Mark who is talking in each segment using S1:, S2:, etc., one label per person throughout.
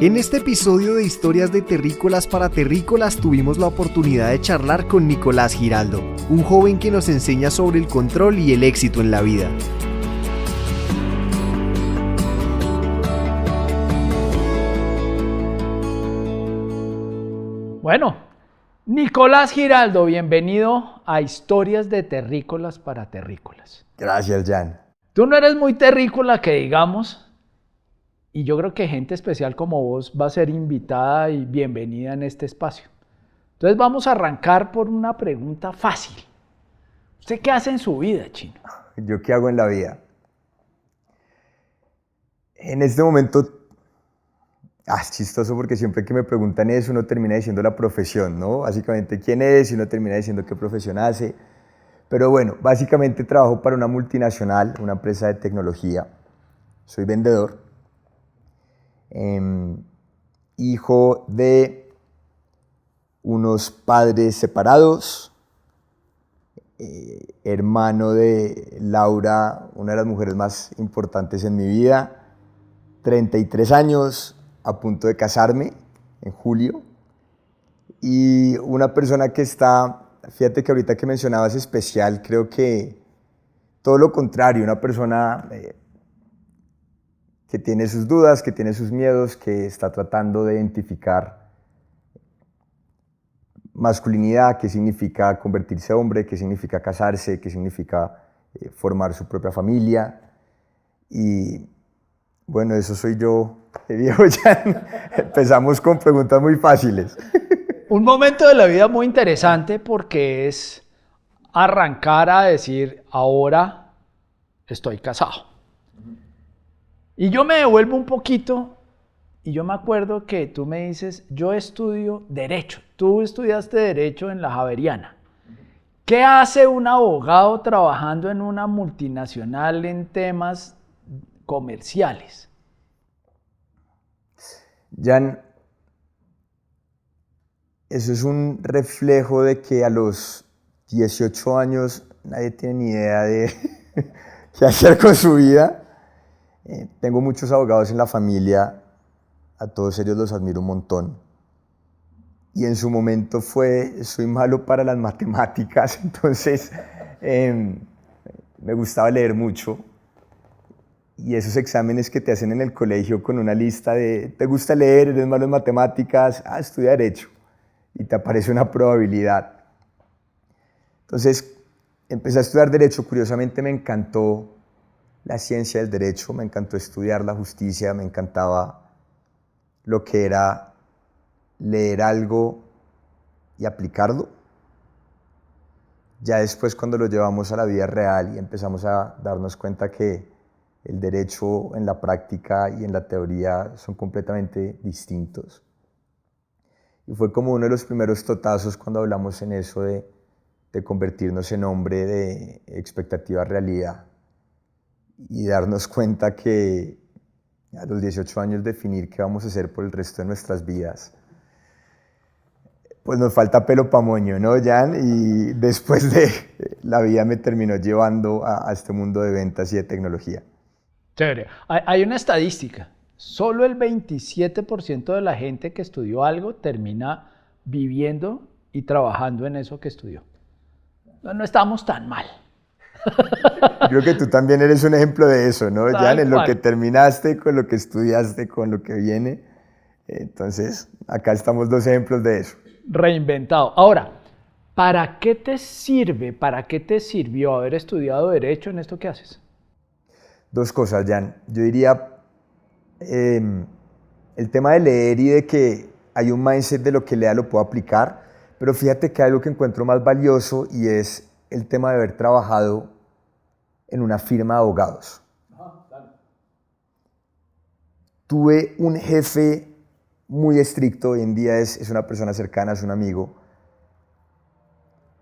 S1: En este episodio de Historias de Terrícolas para Terrícolas tuvimos la oportunidad de charlar con Nicolás Giraldo, un joven que nos enseña sobre el control y el éxito en la vida.
S2: Bueno, Nicolás Giraldo, bienvenido a Historias de Terrícolas para Terrícolas.
S3: Gracias, Jan.
S2: Tú no eres muy terrícola que digamos, y yo creo que gente especial como vos va a ser invitada y bienvenida en este espacio. Entonces vamos a arrancar por una pregunta fácil. ¿Usted qué hace en su vida, Chino?
S3: ¿Yo qué hago en la vida? En este momento, es chistoso porque siempre que me preguntan eso uno termina diciendo la profesión, ¿no? Básicamente quién es y uno termina diciendo qué profesión hace. Pero bueno, básicamente trabajo para una multinacional, una empresa de tecnología. Soy vendedor. Hijo de unos padres separados, hermano de Laura, una de las mujeres más importantes en mi vida, 33 años, a punto de casarme en julio, y una persona que está, fíjate que ahorita que mencionabas especial, creo que todo lo contrario, una persona que tiene sus dudas, que tiene sus miedos, que está tratando de identificar masculinidad, qué significa convertirse en hombre, qué significa casarse, qué significa formar su propia familia. Y bueno, eso soy yo, viejo Jan. Empezamos con preguntas muy fáciles.
S2: Un momento de la vida muy interesante porque es arrancar a decir, ahora estoy casado. Y yo me devuelvo un poquito y yo me acuerdo que tú me dices, yo estudio Derecho. Tú estudiaste Derecho en la Javeriana. ¿Qué hace un abogado trabajando en una multinacional en temas comerciales?
S3: Jan, eso es un reflejo de que a los 18 años nadie tiene ni idea de qué hacer con su vida. Tengo muchos abogados en la familia, a todos ellos los admiro un montón. Y en su momento soy malo para las matemáticas, entonces me gustaba leer mucho. Y esos exámenes que te hacen en el colegio con una lista de, ¿te gusta leer? ¿Eres malo en matemáticas? Estudia Derecho. Y te aparece una probabilidad. Entonces empecé a estudiar Derecho, curiosamente me encantó la ciencia del derecho, me encantó estudiar la justicia, me encantaba lo que era leer algo y aplicarlo. Ya después, cuando lo llevamos a la vida real y empezamos a darnos cuenta que el derecho en la práctica y en la teoría son completamente distintos. Y fue como uno de los primeros totazos cuando hablamos en eso de convertirnos en hombre de expectativa a realidad. Y darnos cuenta que a los 18 años definir qué vamos a hacer por el resto de nuestras vidas, pues nos falta pelo pa' moño, ¿no, Jan? Y después la vida me terminó llevando a este mundo de ventas y de tecnología.
S2: Chévere. Hay una estadística. Solo el 27% de la gente que estudió algo termina viviendo y trabajando en eso que estudió. No estamos tan mal.
S3: Creo que tú también eres un ejemplo de eso, ¿no, Jan? En lo que terminaste, con lo que estudiaste, con lo que viene. Entonces, acá estamos dos ejemplos de eso.
S2: Reinventado. Ahora, ¿para qué te sirvió haber estudiado Derecho en esto que haces?
S3: Dos cosas, Jan. Yo diría, el tema de leer y de que hay un mindset de lo que lea lo puedo aplicar, pero fíjate que hay algo que encuentro más valioso y es el tema de haber trabajado en una firma de abogados. Tuve un jefe muy estricto, hoy en día es una persona cercana, es un amigo,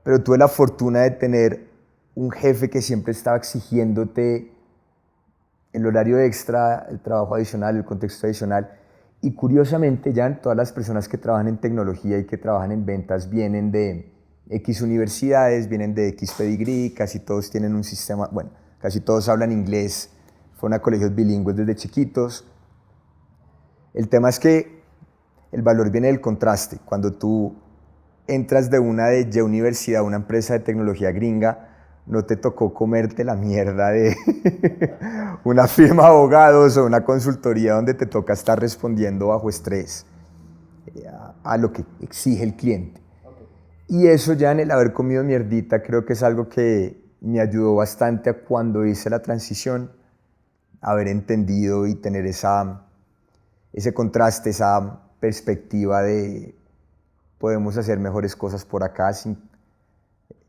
S3: pero tuve la fortuna de tener un jefe que siempre estaba exigiéndote el horario extra, el trabajo adicional, el contexto adicional. Y curiosamente, ya todas las personas que trabajan en tecnología y que trabajan en ventas vienen de X universidades, vienen de X pedigrí, casi todos tienen un sistema, bueno, casi todos hablan inglés, fueron a colegios bilingües desde chiquitos. El tema es que el valor viene del contraste. Cuando tú entras de una de Y Universidad, una empresa de tecnología gringa, no te tocó comerte la mierda de una firma de abogados o una consultoría donde te toca estar respondiendo bajo estrés a lo que exige el cliente. Y eso ya en el haber comido mierdita creo que es algo que me ayudó bastante a cuando hice la transición, haber entendido y tener ese contraste, esa perspectiva de podemos hacer mejores cosas por acá sin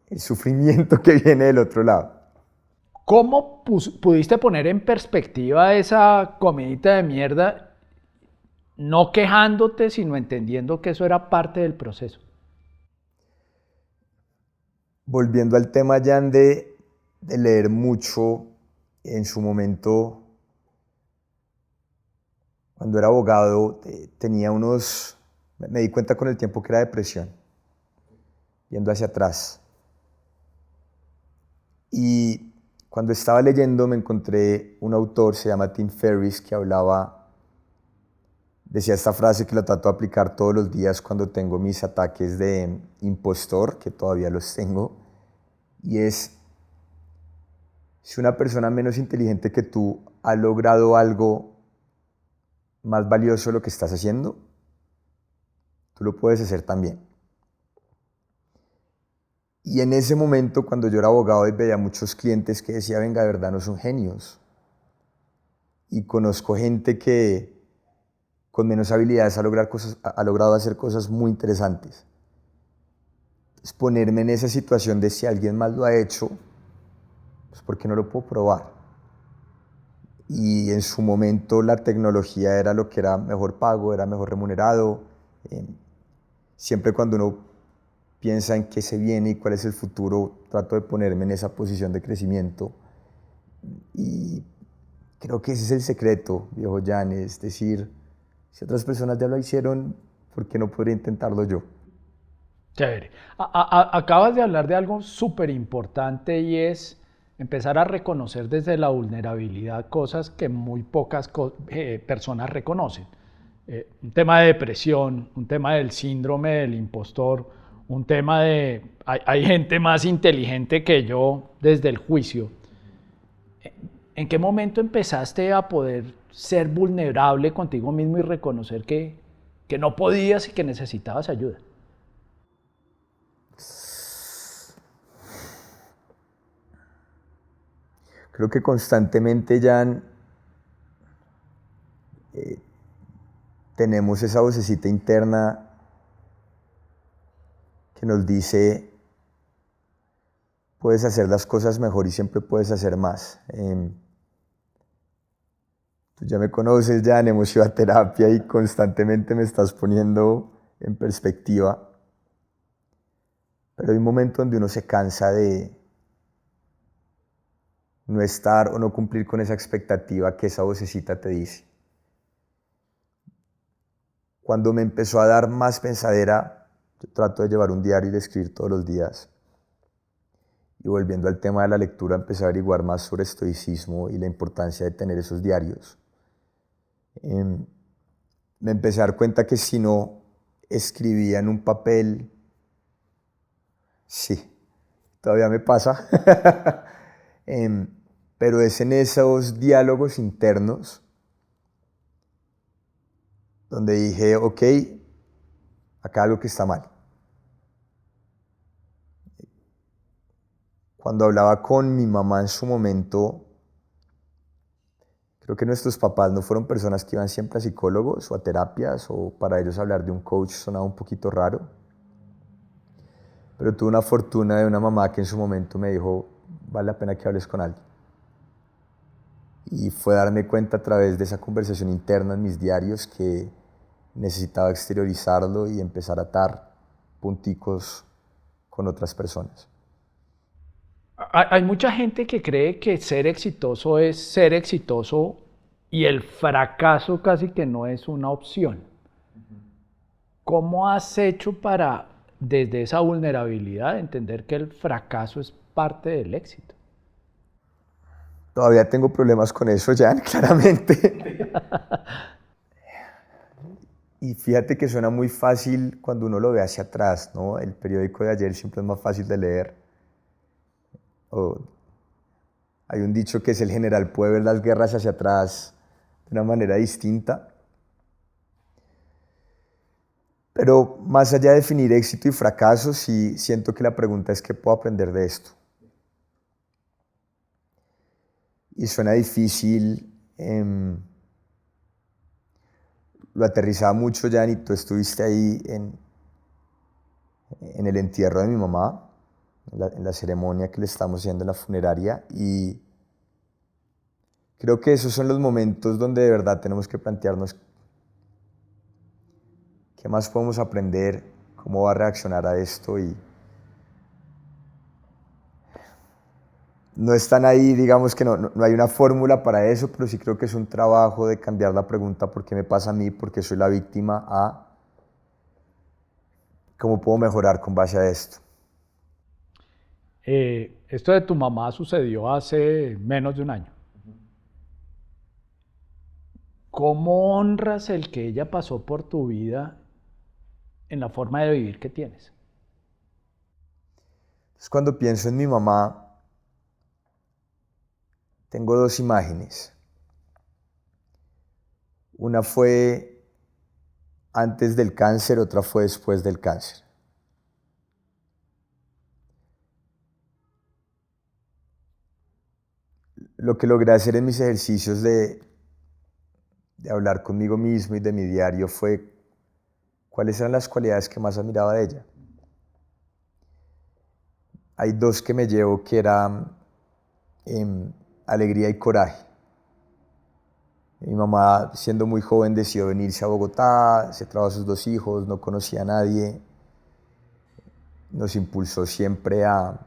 S3: el sufrimiento que viene del otro lado.
S2: ¿Cómo pudiste poner en perspectiva esa comidita de mierda, no quejándote, sino entendiendo que eso era parte del proceso?
S3: Volviendo al tema, Jan, de leer mucho, en su momento, cuando era abogado, me di cuenta con el tiempo que era depresión, yendo hacia atrás. Y cuando estaba leyendo me encontré un autor, se llama Tim Ferriss, que decía esta frase que la trato de aplicar todos los días cuando tengo mis ataques de impostor, que todavía los tengo, y es, si una persona menos inteligente que tú ha logrado algo más valioso de lo que estás haciendo, tú lo puedes hacer también. Y en ese momento, cuando yo era abogado y veía muchos clientes que decía, venga, de verdad no son genios. Y conozco gente que con menos habilidades ha logrado hacer cosas muy interesantes. Es ponerme en esa situación de si alguien más lo ha hecho, pues ¿por qué no lo puedo probar? Y en su momento la tecnología era lo que era mejor pago, era mejor remunerado. Siempre cuando uno piensa en qué se viene y cuál es el futuro, trato de ponerme en esa posición de crecimiento. Y creo que ese es el secreto, viejo Jan, es decir, si otras personas ya lo hicieron, ¿por qué no podría intentarlo yo?
S2: Chévere. Acabas de hablar de algo súper importante y es empezar a reconocer desde la vulnerabilidad cosas que muy pocas personas reconocen. Un tema de depresión, un tema del síndrome del impostor, un tema de hay gente más inteligente que yo desde el juicio. ¿En qué momento empezaste a poder ser vulnerable contigo mismo y reconocer que no podías y que necesitabas ayuda?
S3: Creo que constantemente, Jan, tenemos esa vocecita interna que nos dice, puedes hacer las cosas mejor y siempre puedes hacer más. Tú ya me conoces, Jan, hemos ido a terapia y constantemente me estás poniendo en perspectiva. Pero hay un momento donde uno se cansa de no estar o no cumplir con esa expectativa que esa vocecita te dice. Cuando me empezó a dar más pensadera, yo trato de llevar un diario y de escribir todos los días. Y volviendo al tema de la lectura, empecé a averiguar más sobre estoicismo y la importancia de tener esos diarios. Me empecé a dar cuenta que si no escribía en un papel, sí, todavía me pasa, pero es en esos diálogos internos donde dije, ok, acá algo que está mal. Cuando hablaba con mi mamá en su momento, creo que nuestros papás no fueron personas que iban siempre a psicólogos o a terapias, o para ellos hablar de un coach sonaba un poquito raro. Pero tuve una fortuna de una mamá que en su momento me dijo, vale la pena que hables con alguien. Y fue darme cuenta a través de esa conversación interna en mis diarios que necesitaba exteriorizarlo y empezar a atar punticos con otras personas.
S2: Hay mucha gente que cree que ser exitoso es ser exitoso y el fracaso casi que no es una opción. ¿Cómo has hecho para, desde esa vulnerabilidad, entender que el fracaso es parte del éxito?
S3: Todavía tengo problemas con eso, Jan, claramente. Y fíjate que suena muy fácil cuando uno lo ve hacia atrás, ¿no? El periódico de ayer siempre es más fácil de leer. O hay un dicho que es el general puede ver las guerras hacia atrás de una manera distinta. Pero más allá de definir éxito y fracaso, sí siento que la pregunta es ¿qué puedo aprender de esto? Y suena difícil, lo aterrizaba mucho, Jan, y tú estuviste ahí en el entierro de mi mamá, en la ceremonia que le estamos haciendo en la funeraria, y creo que esos son los momentos donde de verdad tenemos que plantearnos qué más podemos aprender, cómo va a reaccionar a esto, y no están ahí, digamos que no hay una fórmula para eso, pero sí creo que es un trabajo de cambiar la pregunta ¿por qué me pasa a mí? ¿Por qué soy la víctima? A ¿cómo puedo mejorar con base a esto?
S2: Esto de tu mamá sucedió hace menos de un año. ¿Cómo honras el que ella pasó por tu vida en la forma de vivir que tienes?
S3: Entonces, cuando pienso en mi mamá, tengo dos imágenes. Una fue antes del cáncer, otra fue después del cáncer. Lo que logré hacer en mis ejercicios de hablar conmigo mismo y de mi diario fue cuáles eran las cualidades que más admiraba de ella. Hay dos que me llevo que eran alegría y coraje. Mi mamá, siendo muy joven, decidió venirse a Bogotá, se trajo a sus dos hijos, no conocía a nadie. Nos impulsó siempre a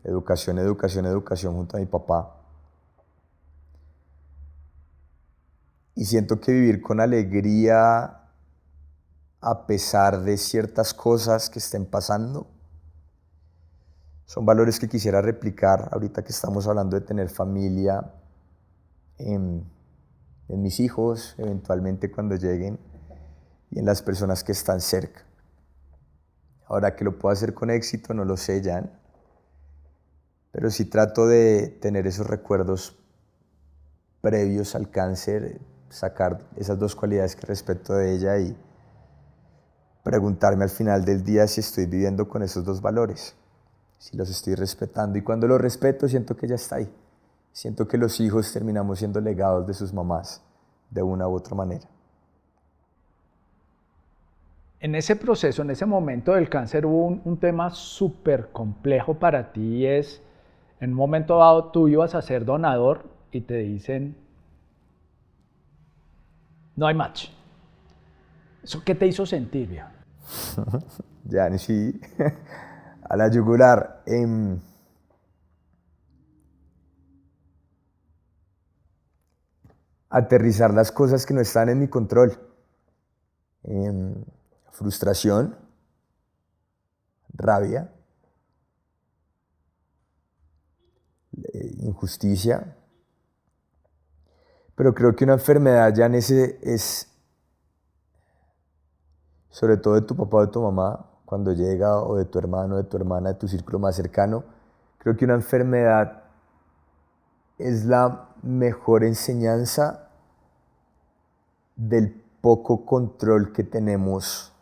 S3: educación, educación, educación junto a mi papá. Y siento que vivir con alegría a pesar de ciertas cosas que estén pasando son valores que quisiera replicar ahorita que estamos hablando de tener familia en mis hijos, eventualmente cuando lleguen, y en las personas que están cerca. Ahora que lo puedo hacer con éxito, no lo sé, Jan, pero sí trato de tener esos recuerdos previos al cáncer, sacar esas dos cualidades que respeto de ella y preguntarme al final del día si estoy viviendo con esos dos valores, si los estoy respetando. Y cuando los respeto, siento que ya está ahí. Siento que los hijos terminamos siendo legados de sus mamás de una u otra manera.
S2: En ese proceso, en ese momento del cáncer, hubo un tema súper complejo para ti y es, en un momento dado tú ibas a ser donador y te dicen, no hay match. ¿Eso qué te hizo sentir, viejo?
S3: Ya, sí, a la yugular. Aterrizar las cosas que no están en mi control. Frustración, rabia, injusticia. Pero creo que una enfermedad ya en ese es, sobre todo de tu papá o de tu mamá, cuando llega, o de tu hermano, de tu hermana, de tu círculo más cercano, creo que una enfermedad es la mejor enseñanza del poco control que tenemos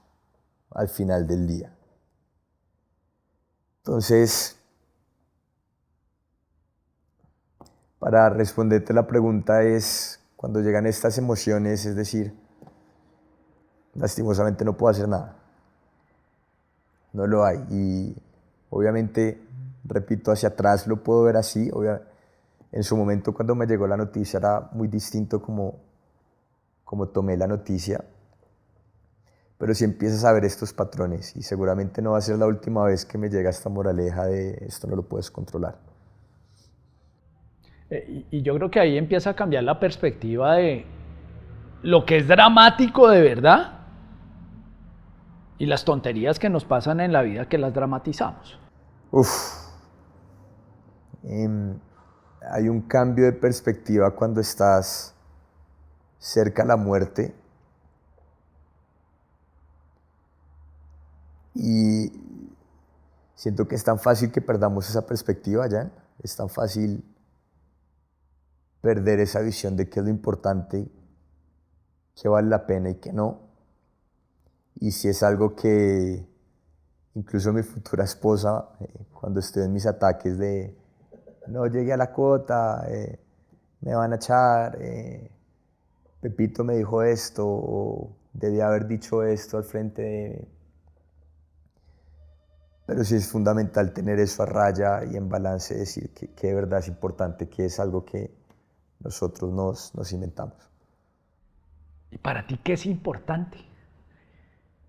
S3: al final del día. Entonces, para responderte la pregunta es, cuando llegan estas emociones, es decir, lastimosamente no puedo hacer nada. No lo hay. Y obviamente, repito, hacia atrás lo puedo ver así. En su momento, cuando me llegó la noticia, era muy distinto como tomé la noticia. Pero si empiezas a ver estos patrones, y seguramente no va a ser la última vez que me llega esta moraleja de esto no lo puedes controlar.
S2: Y yo creo que ahí empieza a cambiar la perspectiva de lo que es dramático de verdad y las tonterías que nos pasan en la vida que las dramatizamos.
S3: Hay un cambio de perspectiva cuando estás cerca a la muerte, Siento que es tan fácil que perdamos esa perspectiva, Jan. Es tan fácil perder esa visión de qué es lo importante, qué vale la pena y qué no. Y si es algo que incluso mi futura esposa, cuando estoy en mis ataques de no llegué a la cuota, me van a echar, Pepito me dijo esto, o debía haber dicho esto al frente de... Pero sí es fundamental tener eso a raya y en balance, decir que de verdad es importante, que es algo que nosotros nos inventamos.
S2: ¿Y para ti qué es importante?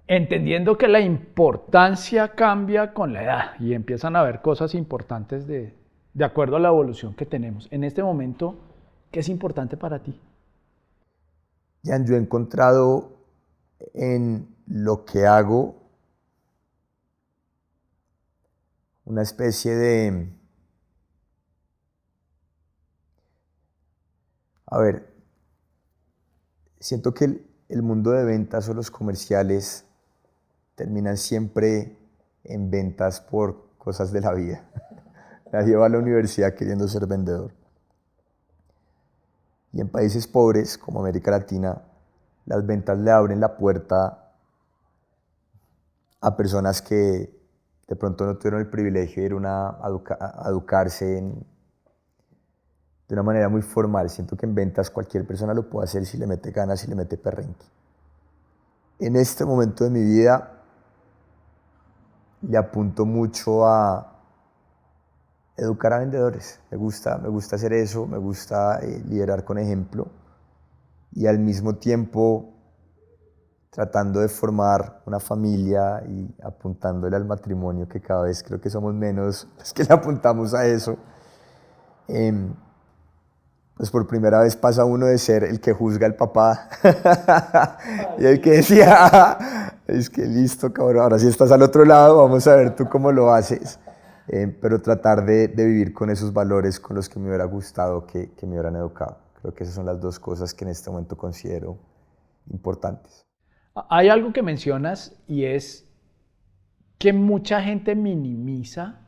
S2: Entendiendo que la importancia cambia con la edad y empiezan a haber cosas importantes de acuerdo a la evolución que tenemos. En este momento, ¿qué es importante para ti?
S3: Jan, yo he encontrado en lo que hago una especie de... A ver, siento que el mundo de ventas o los comerciales terminan siempre en ventas por cosas de la vida. Nadie va a la universidad queriendo ser vendedor. Y en países pobres como América Latina, las ventas le abren la puerta a personas que de pronto no tuvieron el privilegio de ir a educarse de una manera muy formal. Siento que en ventas cualquier persona lo puede hacer si le mete ganas, si le mete perrenque. En este momento de mi vida le apunto mucho a educar a vendedores. Me gusta hacer eso, me gusta liderar con ejemplo y al mismo tiempo tratando de formar una familia y apuntándole al matrimonio, que cada vez creo que somos menos los que le apuntamos a eso. Pues por primera vez pasa uno de ser el que juzga al papá y el que decía, es que listo, cabrón, ahora sí estás al otro lado, vamos a ver tú cómo lo haces. Pero tratar de vivir con esos valores con los que me hubiera gustado que me hubieran educado. Creo que esas son las dos cosas que en este momento considero importantes.
S2: Hay algo que mencionas y es que mucha gente minimiza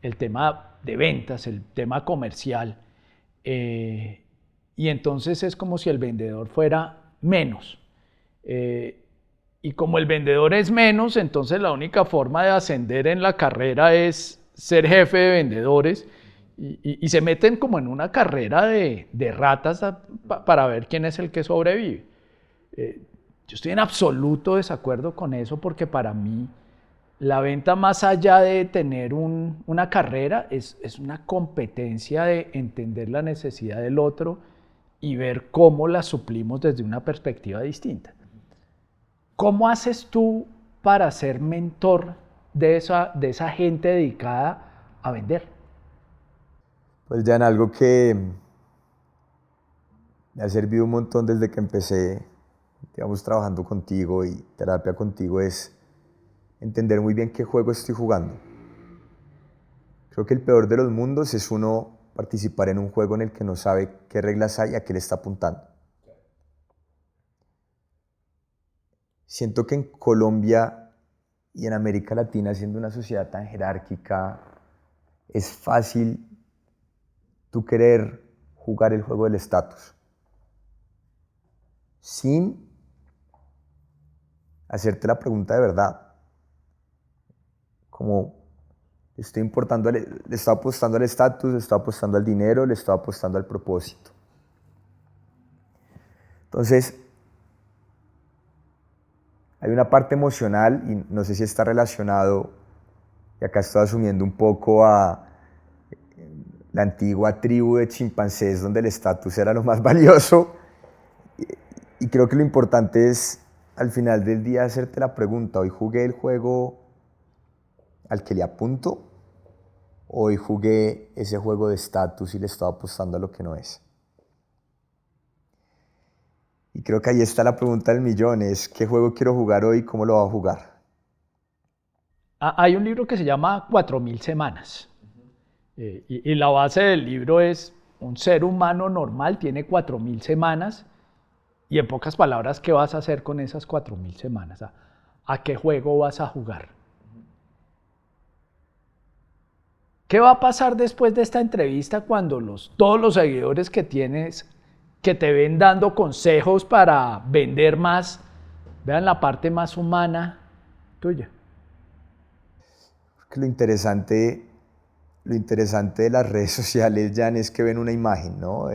S2: el tema de ventas, el tema comercial, y entonces es como si el vendedor fuera menos. Y como el vendedor es menos, entonces la única forma de ascender en la carrera es ser jefe de vendedores y se meten como en una carrera de ratas para ver quién es el que sobrevive. Yo estoy en absoluto desacuerdo con eso porque para mí la venta, más allá de tener una carrera, es una competencia de entender la necesidad del otro y ver cómo la suplimos desde una perspectiva distinta. ¿Cómo haces tú para ser mentor de esa gente dedicada a vender?
S3: Pues ya en algo que me ha servido un montón desde que empecé, digamos, trabajando contigo y terapia contigo, es entender muy bien qué juego estoy jugando. Creo que el peor de los mundos es uno participar en un juego en el que no sabe qué reglas hay y a qué le está apuntando. Siento que en Colombia y en América Latina, siendo una sociedad tan jerárquica, es fácil tú querer jugar el juego del estatus sin hacerte la pregunta de verdad. Como le estoy apostando al estatus, le estoy apostando al dinero, le estoy apostando al propósito. Entonces, hay una parte emocional y no sé si está relacionado, y acá estoy asumiendo un poco a la antigua tribu de chimpancés donde el estatus era lo más valioso. Y creo que lo importante es al final del día hacerte la pregunta, ¿hoy jugué el juego al que le apunto? ¿Hoy jugué ese juego de estatus y le estaba apostando a lo que no es? Y creo que ahí está la pregunta del millón, es ¿qué juego quiero jugar hoy y cómo lo voy a jugar?
S2: Hay un libro que se llama 4000 semanas. Y la base del libro es un ser humano normal tiene 4000 semanas y en pocas palabras, ¿qué vas a hacer con esas 4000 semanas? ¿A qué juego vas a jugar? ¿Qué va a pasar después de esta entrevista cuando todos los seguidores que tienes, que te ven dando consejos para vender más, vean la parte más humana tuya?
S3: Porque lo interesante de las redes sociales, Jan, es que ven una imagen, ¿no?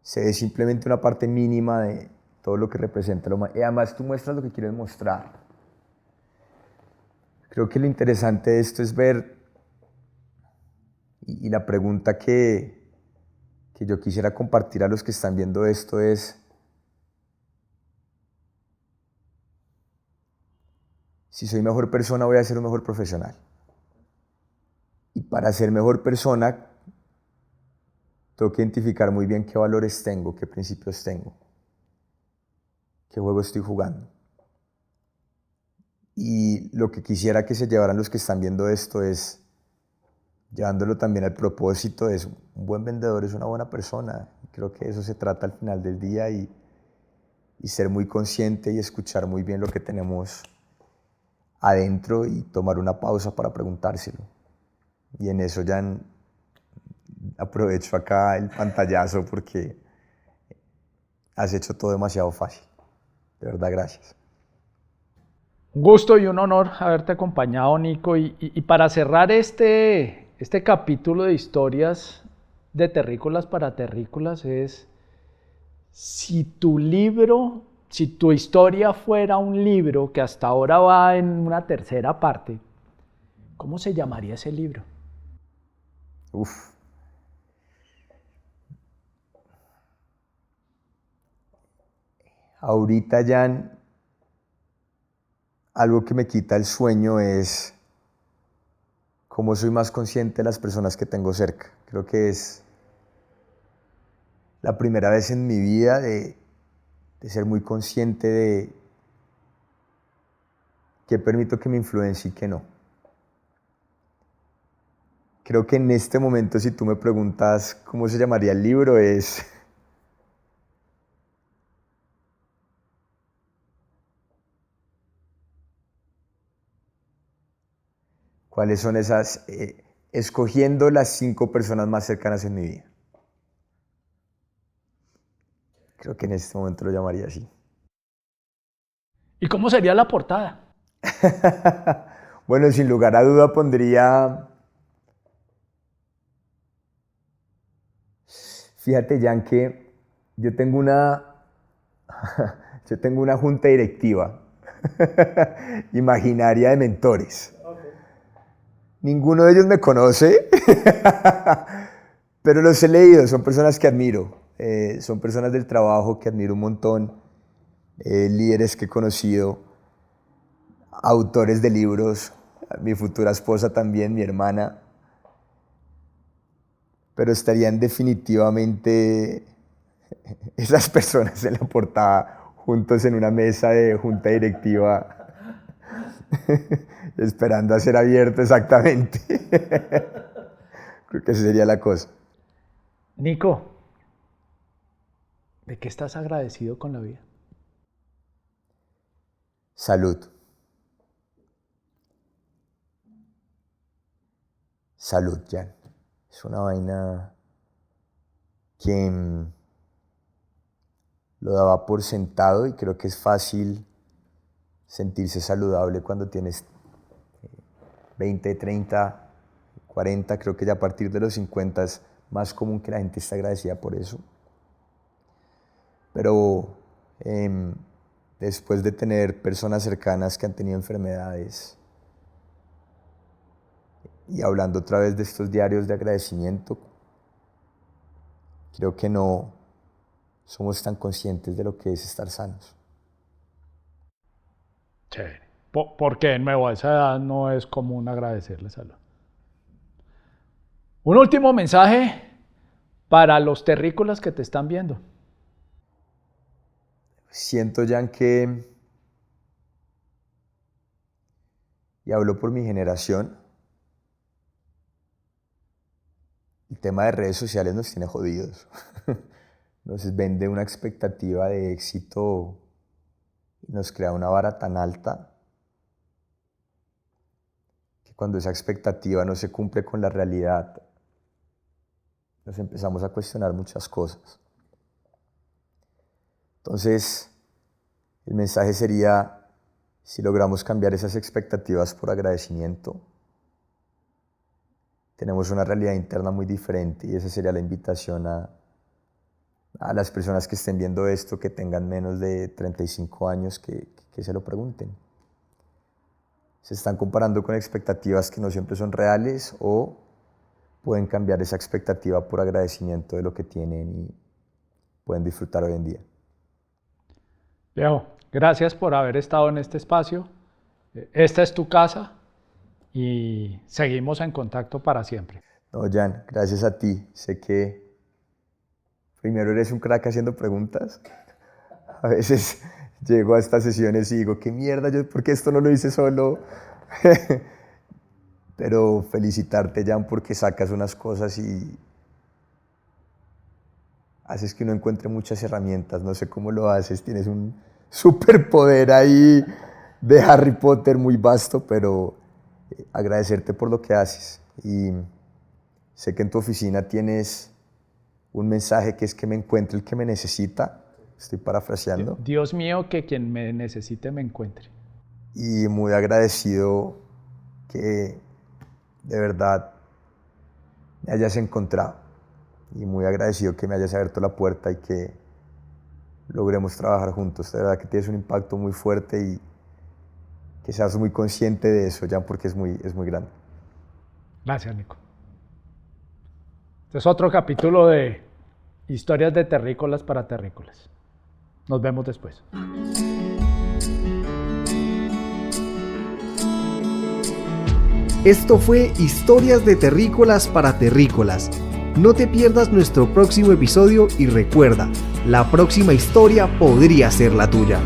S3: Se ve simplemente una parte mínima de todo lo que representa la humanidad. Y además tú muestras lo que quieres mostrar. Creo que lo interesante de esto es ver, y la pregunta que yo quisiera compartir a los que están viendo esto es, si soy mejor persona voy a ser un mejor profesional. Y para ser mejor persona, tengo que identificar muy bien qué valores tengo, qué principios tengo, qué juego estoy jugando. Y lo que quisiera que se llevaran los que están viendo esto es, llevándolo también al propósito, es un buen vendedor es una buena persona. Creo que eso se trata al final del día y ser muy consciente y escuchar muy bien lo que tenemos adentro y tomar una pausa para preguntárselo. Y en eso ya aprovecho acá el pantallazo porque has hecho todo demasiado fácil. De verdad, gracias.
S2: Un gusto y un honor haberte acompañado, Nico. Y para cerrar este capítulo de historias de terrícolas para terrícolas es, si tu historia fuera un libro que hasta ahora va en una tercera parte, ¿cómo se llamaría ese libro?
S3: Uf. Ahorita, Jan, algo que me quita el sueño es cómo soy más consciente de las personas que tengo cerca. Creo que es la primera vez en mi vida de ser muy consciente de qué permito que me influencie y qué no. Creo que en este momento, si tú me preguntas cómo se llamaría el libro, es cuáles son esas, escogiendo las 5 personas más cercanas en mi vida. Creo que en este momento lo llamaría así.
S2: ¿Y cómo sería la portada?
S3: Bueno, sin lugar a duda pondría, fíjate, Jan, que yo tengo una, yo tengo una junta directiva imaginaria de mentores. Ninguno de ellos me conoce, pero los he leído, son personas que admiro, son personas del trabajo que admiro un montón, líderes que he conocido, autores de libros, mi futura esposa también, mi hermana, pero estarían definitivamente esas personas en la portada, juntos en una mesa de junta directiva, esperando a ser abierto exactamente. Creo que esa sería la cosa.
S2: Nico, ¿de qué estás agradecido con la vida?
S3: Salud. Salud, Jan. Es una vaina que lo daba por sentado y creo que es fácil sentirse saludable cuando tienes 20, 30, 40. Creo que ya a partir de los 50 es más común que la gente esté agradecida por eso. Pero después de tener personas cercanas que han tenido enfermedades y hablando otra vez de estos diarios de agradecimiento, creo que no somos tan conscientes de lo que es estar sanos.
S2: Chévere. Porque de nuevo a esa edad no es común agradecerle salud. Un último mensaje para los terrícolas que te están viendo.
S3: Siento, Jan, que, y hablo por mi generación, el tema de redes sociales nos tiene jodidos. Nos vende una expectativa de éxito y nos crea una vara tan alta que cuando esa expectativa no se cumple con la realidad, nos empezamos a cuestionar muchas cosas. Entonces, el mensaje sería, si logramos cambiar esas expectativas por agradecimiento, tenemos una realidad interna muy diferente, y esa sería la invitación a las personas que estén viendo esto, que tengan menos de 35 años, que se lo pregunten. ¿Se están comparando con expectativas que no siempre son reales, o pueden cambiar esa expectativa por agradecimiento de lo que tienen y pueden disfrutar hoy en día?
S2: Viejo, gracias por haber estado en este espacio. Esta es tu casa y seguimos en contacto para siempre.
S3: No, Jan, gracias a ti. Sé que primero eres un crack haciendo preguntas. A veces llego a estas sesiones y digo, qué mierda, ¿por qué esto no lo hice solo? Pero felicitarte, Jan, porque sacas unas cosas y haces que uno encuentre muchas herramientas. No sé cómo lo haces, tienes un superpoder ahí de Harry Potter muy vasto, pero agradecerte por lo que haces. Y sé que en tu oficina tienes un mensaje que es que me encuentre el que me necesita. Estoy parafraseando.
S2: Dios mío, que quien me necesite me encuentre.
S3: Y muy agradecido que de verdad me hayas encontrado. Y muy agradecido que me hayas abierto la puerta y que logremos trabajar juntos. De verdad que tienes un impacto muy fuerte y que seas muy consciente de eso, Jan, porque es muy grande.
S2: Gracias, Nico. Este es otro capítulo de Historias de Terrícolas para Terrícolas. Nos vemos después.
S1: Esto fue Historias de Terrícolas para Terrícolas. No te pierdas nuestro próximo episodio y recuerda, la próxima historia podría ser la tuya.